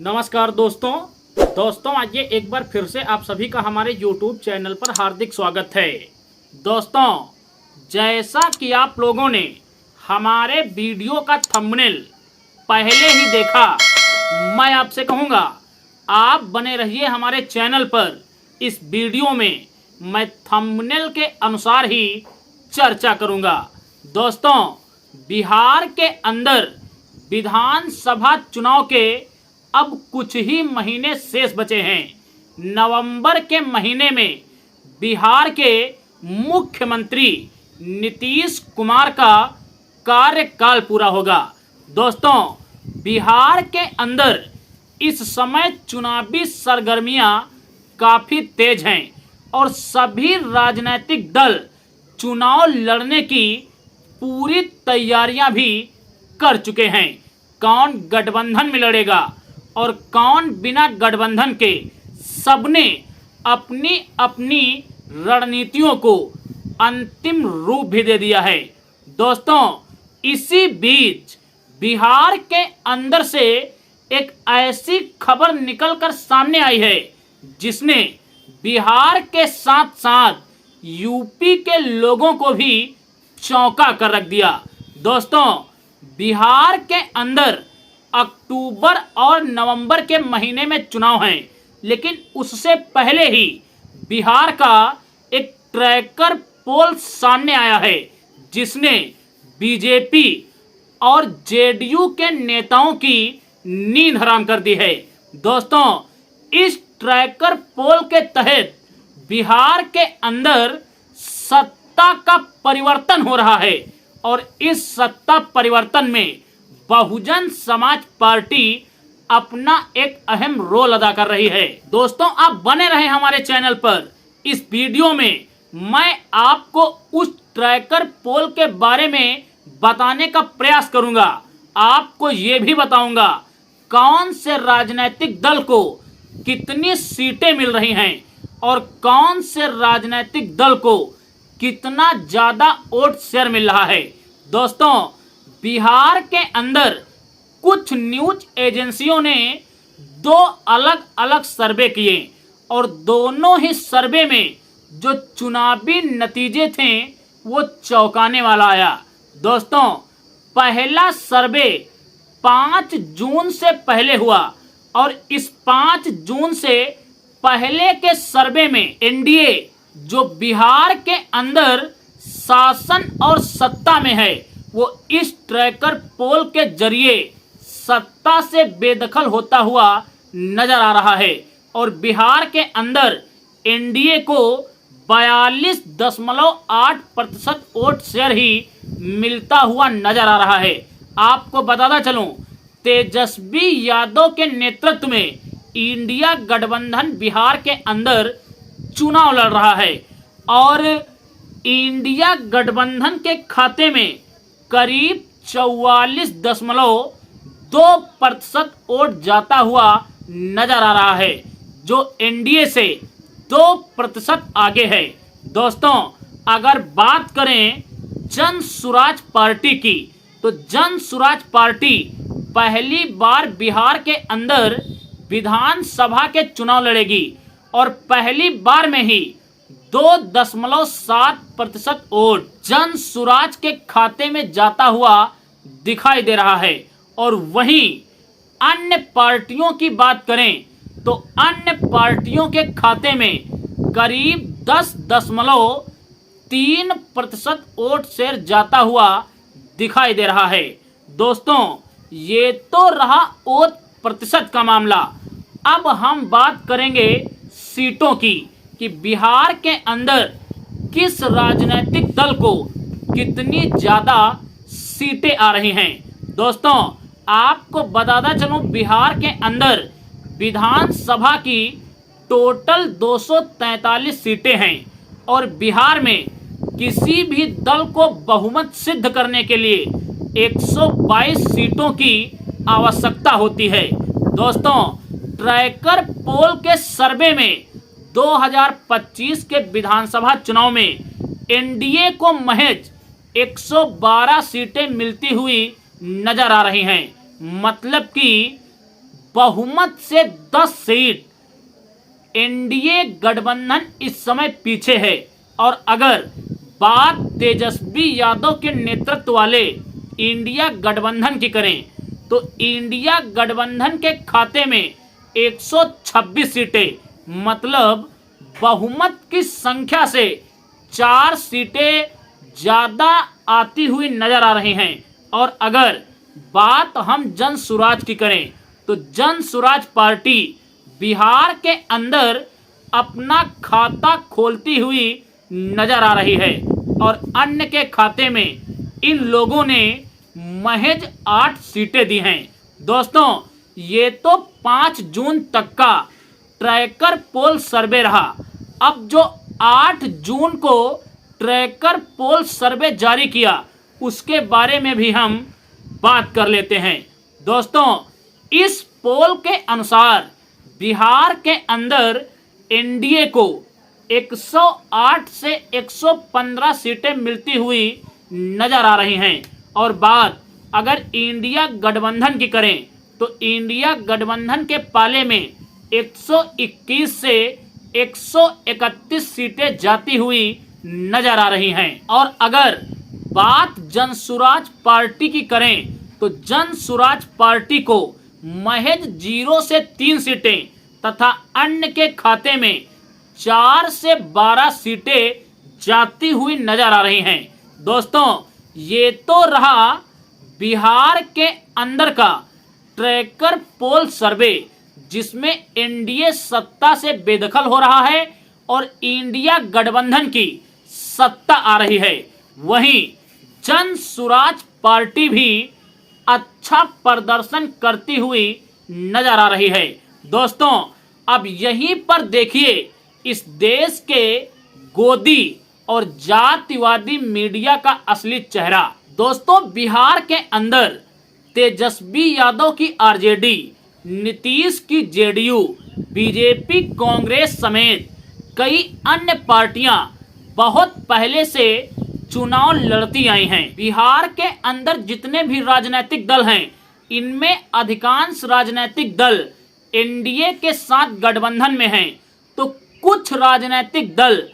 नमस्कार दोस्तों आज ये एक बार फिर से आप सभी का हमारे YouTube चैनल पर हार्दिक स्वागत है। दोस्तों, जैसा कि आप लोगों ने हमारे वीडियो का थंबनेल पहले ही देखा, मैं आपसे कहूँगा आप बने रहिए हमारे चैनल पर। इस वीडियो में मैं थंबनेल के अनुसार ही चर्चा करूँगा। दोस्तों, बिहार के अंदर विधानसभा चुनाव के अब कुछ ही महीने शेष बचे हैं। नवंबर के महीने में बिहार के मुख्यमंत्री नीतीश कुमार का कार्यकाल पूरा होगा। दोस्तों, बिहार के अंदर इस समय चुनावी सरगर्मियां काफ़ी तेज हैं और सभी राजनीतिक दल चुनाव लड़ने की पूरी तैयारियां भी कर चुके हैं। कौन गठबंधन में लड़ेगा और कौन बिना गठबंधन के, सबने अपनी अपनी रणनीतियों को अंतिम रूप भी दे दिया है। दोस्तों, इसी बीच बिहार के अंदर से एक ऐसी खबर निकलकर सामने आई है जिसने बिहार के साथ साथ यूपी के लोगों को भी चौंका कर रख दिया। दोस्तों, बिहार के अंदर अक्टूबर और नवंबर के महीने में चुनाव हैं, लेकिन उससे पहले ही बिहार का एक ट्रैकर पोल सामने आया है जिसने बीजेपी और जेडीयू के नेताओं की नींद हराम कर दी है। दोस्तों, इस ट्रैकर पोल के तहत बिहार के अंदर सत्ता का परिवर्तन हो रहा है और इस सत्ता परिवर्तन में बहुजन समाज पार्टी अपना एक अहम रोल अदा कर रही है। दोस्तों, आप बने रहे हमारे चैनल पर। इस वीडियो में मैं आपको उस ट्रैकर पोल के बारे में बताने का प्रयास करूंगा। आपको ये भी बताऊंगा कौन से राजनीतिक दल को कितनी सीटें मिल रही हैं और कौन से राजनीतिक दल को कितना ज्यादा वोट शेयर मिल रहा है। दोस्तों, बिहार के अंदर कुछ न्यूज एजेंसियों ने दो अलग अलग सर्वे किए और दोनों ही सर्वे में जो चुनावी नतीजे थे वो चौंकाने वाला आया। दोस्तों, पहला सर्वे 5 जून से पहले हुआ और इस 5 जून से पहले के सर्वे में एनडीए जो बिहार के अंदर शासन और सत्ता में है वो इस ट्रैकर पोल के जरिए सत्ता से बेदखल होता हुआ नजर आ रहा है और बिहार के अंदर एनडीए को 42.8% वोट शेयर ही मिलता हुआ नजर आ रहा है। आपको बताता चलूं, तेजस्वी यादव के नेतृत्व में इंडिया गठबंधन बिहार के अंदर चुनाव लड़ रहा है और इंडिया गठबंधन के खाते में करीब 44.2% वोट जाता हुआ नजर आ रहा है, जो एनडीए से 2% आगे है। दोस्तों, अगर बात करें जन सुराज पार्टी की, तो जन सुराज पार्टी पहली बार बिहार के अंदर विधानसभा के चुनाव लड़ेगी और पहली बार में ही 2.7% वोट जन सुराज के खाते में जाता हुआ दिखाई दे रहा है। और वहीं अन्य पार्टियों की बात करें तो अन्य पार्टियों के खाते में करीब 10.3% वोट शेयर जाता हुआ दिखाई दे रहा है। दोस्तों, ये तो रहा वोट प्रतिशत का मामला। अब हम बात करेंगे सीटों की कि बिहार के अंदर किस राजनीतिक दल को कितनी ज्यादा सीटें आ रही हैं। दोस्तों, आपको बताता चलूं, बिहार के अंदर विधानसभा की टोटल 243 सीटें हैं और बिहार में किसी भी दल को बहुमत सिद्ध करने के लिए 122 सीटों की आवश्यकता होती है। दोस्तों, ट्रैकर पोल के सर्वे में 2025 के विधानसभा चुनाव में एनडीए को महज 112 सीटें मिलती हुई नजर आ रही हैं। मतलब कि बहुमत से 10 सीट एनडीए गठबंधन इस समय पीछे है। और अगर बात तेजस्वी यादव के नेतृत्व वाले इंडिया गठबंधन की करें तो इंडिया गठबंधन के खाते में 126 सीटें, मतलब बहुमत की संख्या से 4 सीटें ज्यादा आती हुई नजर आ रही हैं। और अगर बात हम जन सुराज की करें तो जन सुराज पार्टी बिहार के अंदर अपना खाता खोलती हुई नजर आ रही है और अन्य के खाते में इन लोगों ने महज 8 सीटें दी हैं। दोस्तों, ये तो 5 जून तक का ट्रैकर पोल सर्वे रहा। अब जो 8 जून को ट्रैकर पोल सर्वे जारी किया उसके बारे में भी हम बात कर लेते हैं। दोस्तों, इस पोल के अनुसार बिहार के अंदर एनडीए को 108 से 115 सीटें मिलती हुई नजर आ रही हैं। और बात अगर इंडिया गठबंधन की करें तो इंडिया गठबंधन के पाले में 121 से 131 सीटें जाती हुई नजर आ रही हैं। और अगर बात जनसुराज पार्टी की करें तो जनसुराज पार्टी को महज 0 से 3 सीटें तथा अन्य के खाते में 4 से 12 सीटें जाती हुई नजर आ रही हैं। दोस्तों, ये तो रहा बिहार के अंदर का ट्रैकर पोल सर्वे जिसमें एनडीए सत्ता से बेदखल हो रहा है और इंडिया गठबंधन की सत्ता आ रही है। वहीं जन सुराज पार्टी भी अच्छा प्रदर्शन करती हुई नजर आ रही है। दोस्तों, अब यहीं पर देखिए इस देश के गोदी और जातिवादी मीडिया का असली चेहरा। दोस्तों, बिहार के अंदर तेजस्वी यादव की आरजेडी, नीतीश की जेडीयू, बीजेपी, कांग्रेस समेत कई अन्य पार्टियां बहुत पहले से चुनाव लड़ती आई हैं। बिहार के अंदर जितने भी राजनीतिक दल हैं इनमें अधिकांश राजनीतिक दल एनडीए के साथ गठबंधन में हैं, तो कुछ राजनीतिक दल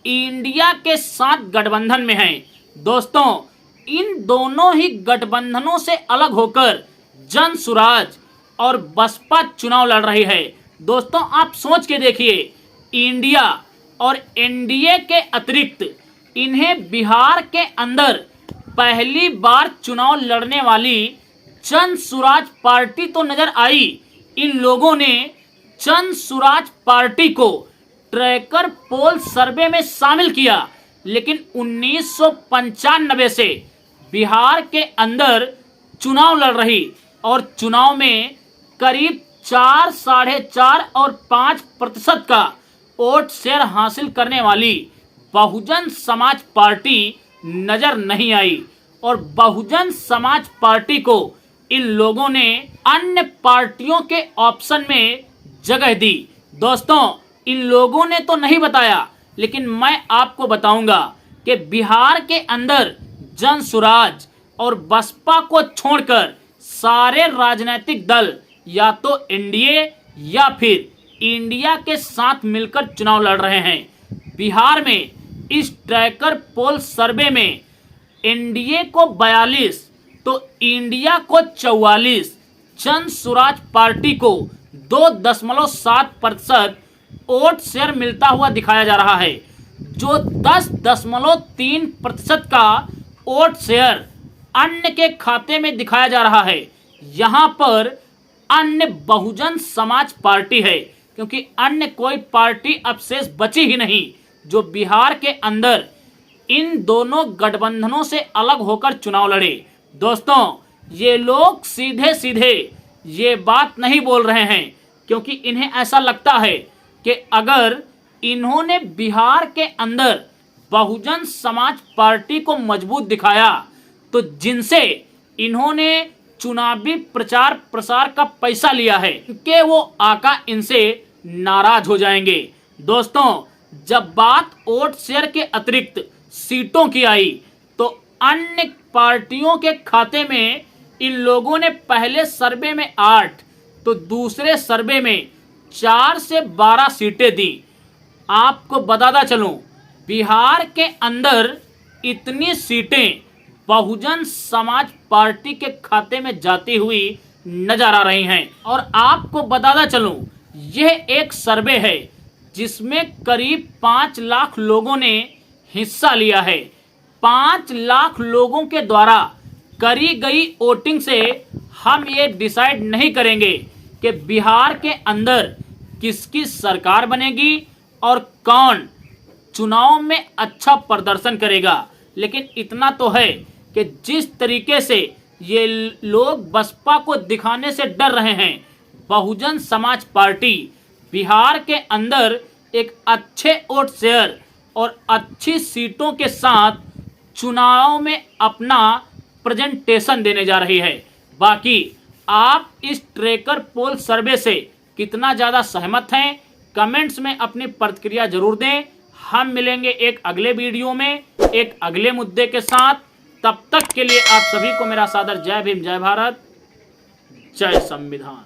इंडिया के साथ गठबंधन में हैं। दोस्तों, इन दोनों ही गठबंधनों से अलग होकर जन सुराज और बसपा चुनाव लड़ रही है। दोस्तों, आप सोच के देखिए, इंडिया और एनडीए के अतिरिक्त इन्हें बिहार के अंदर पहली बार चुनाव लड़ने वाली जन सुराज पार्टी तो नजर आई। इन लोगों ने जन सुराज पार्टी को ट्रैकर पोल सर्वे में शामिल किया, लेकिन 1995 से बिहार के अंदर चुनाव लड़ रही और चुनाव में करीब 4, 4.5 और 5% का वोट शेयर हासिल करने वाली बहुजन समाज पार्टी नजर नहीं आई। और बहुजन समाज पार्टी को इन लोगों ने अन्य पार्टियों के ऑप्शन में जगह दी। दोस्तों, इन लोगों ने तो नहीं बताया, लेकिन मैं आपको बताऊंगा कि बिहार के अंदर जन सुराज और बसपा को छोड़कर सारे राजनीतिक दल या तो एनडीए या फिर इंडिया के साथ मिलकर चुनाव लड़ रहे हैं। बिहार में इस ट्रैकर पोल सर्वे में एनडीए को 42 तो इंडिया को 44, जन सुराज पार्टी को 2.7% वोट शेयर मिलता हुआ दिखाया जा रहा है, जो 10.3% का वोट शेयर अन्य के खाते में दिखाया जा रहा है। यहाँ पर अन्य बहुजन समाज पार्टी है, क्योंकि अन्य कोई पार्टी अब शेष बची ही नहीं जो बिहार के अंदर इन दोनों गठबंधनों से अलग होकर चुनाव लड़े। दोस्तों, ये लोग सीधे सीधे ये बात नहीं बोल रहे हैं, क्योंकि इन्हें ऐसा लगता है कि अगर इन्होंने बिहार के अंदर बहुजन समाज पार्टी को मजबूत दिखाया तो जिनसे इन्होंने चुनावी प्रचार प्रसार का पैसा लिया है कि वो आका इनसे नाराज हो जाएंगे। दोस्तों, जब बात वोट शेयर के अतिरिक्त सीटों की आई तो अन्य पार्टियों के खाते में इन लोगों ने पहले सर्वे में 8, तो दूसरे सर्वे में 4 से 12 सीटें दी। आपको बताता चलूं, बिहार के अंदर इतनी सीटें बहुजन समाज पार्टी के खाते में जाती हुई नजर आ रही हैं। और आपको बताता चलूं, यह एक सर्वे है जिसमें करीब 5 लाख लोगों ने हिस्सा लिया है। 5 लाख लोगों के द्वारा करी गई वोटिंग से हम ये डिसाइड नहीं करेंगे कि बिहार के अंदर किसकी सरकार बनेगी और कौन चुनाव में अच्छा प्रदर्शन करेगा। लेकिन इतना तो है कि जिस तरीके से ये लोग बसपा को दिखाने से डर रहे हैं, बहुजन समाज पार्टी बिहार के अंदर एक अच्छे वोट शेयर और अच्छी सीटों के साथ चुनाव में अपना प्रेजेंटेशन देने जा रही है। बाकी आप इस ट्रैकर पोल सर्वे से कितना ज़्यादा सहमत हैं, कमेंट्स में अपनी प्रतिक्रिया जरूर दें। हम मिलेंगे एक अगले वीडियो में एक अगले मुद्दे के साथ। तब तक के लिए आप सभी को मेरा सादर जय भीम, जय भारत, जय संविधान।